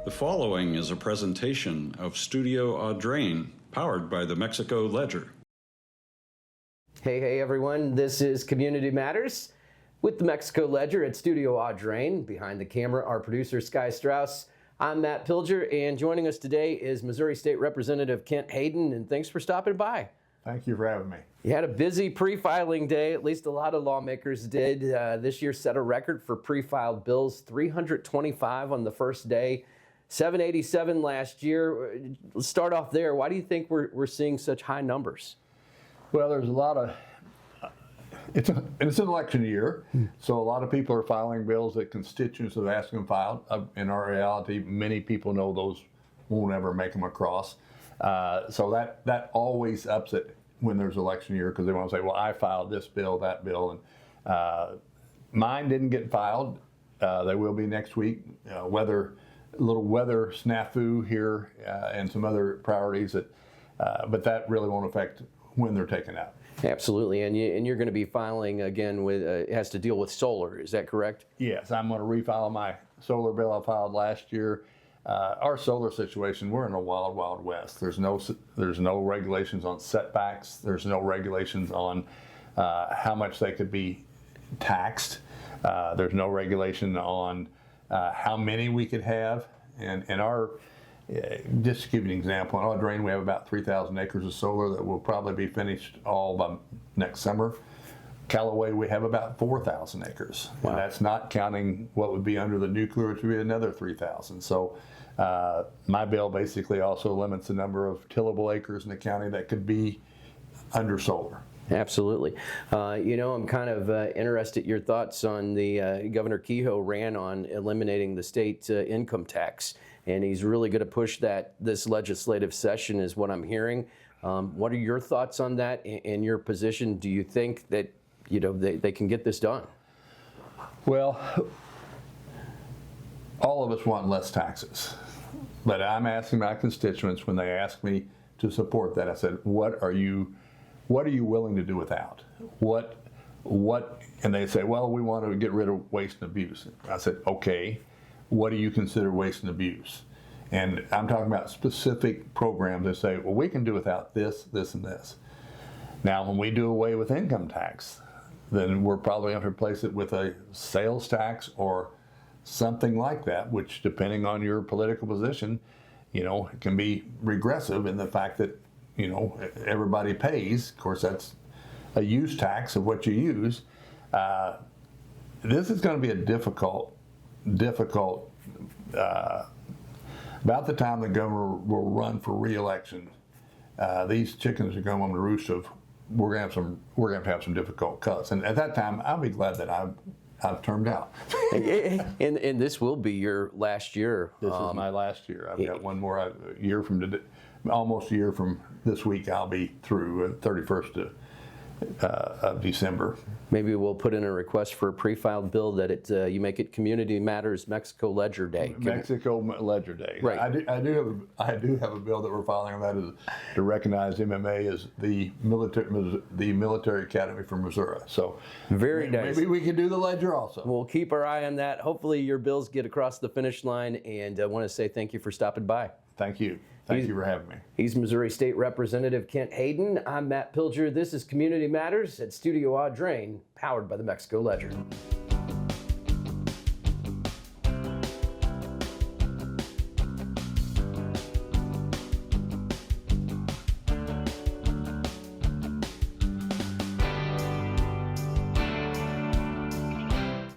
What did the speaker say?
The following is a presentation of Studio Audrain, powered by the Mexico Ledger. Hey everyone, this is Community Matters with the Mexico Ledger at Studio Audrain. Behind the camera, our producer, Sky Strauss. I'm Matt Pilger, and joining us today is Missouri State Representative Kent Haden, and thanks for stopping by. Thank you for having me. You had a busy pre-filing day, at least a lot of lawmakers did. This year set a record for pre-filed bills, 325 on the first day, 787 last year. Let's start off there. Why do you think we're seeing such high numbers? Well, there's a lot of, it's an election year, so a lot of people are filing bills that constituents have asked them filed. In our reality, many people know those won't ever make them across. So that always ups it when there's election year, because they want to say, well, I filed this bill, that bill, and mine didn't get filed. They will be next week. Little weather snafu here and some other priorities but that really won't affect when they're taken out. Absolutely, and you're going to be filing again with it has to deal with solar. Is that correct? Yes, I'm going to refile my solar bill I filed last year. Our solar situation, we're in a wild, wild west. There's no regulations on setbacks. There's no regulations on how much they could be taxed. There's no regulation on how many we could have. And our, just to give you an example, in Audrain we have about 3,000 acres of solar that will probably be finished all by next summer. Callaway, we have about 4,000 acres. Wow. And that's not counting what would be under the nuclear, which would be another 3,000. So my bill basically also limits the number of tillable acres in the county that could be under solar. Absolutely. I'm kind of interested in your thoughts on the Governor Kehoe ran on eliminating the state income tax, and he's really going to push that this legislative session is what I'm hearing. What are your thoughts on that and your position? Do you think that they can get this done? Well, all of us want less taxes, but I'm asking my constituents when they ask me to support that, I said, what are you willing to do without? And they say, well, we want to get rid of waste and abuse. I said, okay, what do you consider waste and abuse? And I'm talking about specific programs that say, well, we can do without this, this, and this. Now, when we do away with income tax, then we're probably going to replace it with a sales tax or something like that, which, depending on your political position, it can be regressive in the fact that everybody pays. Of course, that's a use tax of what you use. This is going to be a difficult. About the time the governor will run for re-election, these chickens are going on the roost of we're going to have some difficult cuts. And at that time, I'll be glad that I've termed out. and this will be your last year. This is my last year. I've got one more year from today. Almost a year from this week, I'll be through 31st of December. Maybe we'll put in a request for a pre-filed bill that you make it Community Matters Mexico Ledger Day. Mexico Ledger Day. Right. I do have a bill that we're filing on that is to recognize MMA as the military academy for Missouri. So very nice. Maybe we can do the Ledger also. We'll keep our eye on that. Hopefully your bills get across the finish line, and I want to say thank you for stopping by. Thank you. Thank you for having me. He's Missouri State Representative Kent Haden. I'm Matt Pilger. This is Community Matters at Studio Audrain, powered by the Mexico Ledger.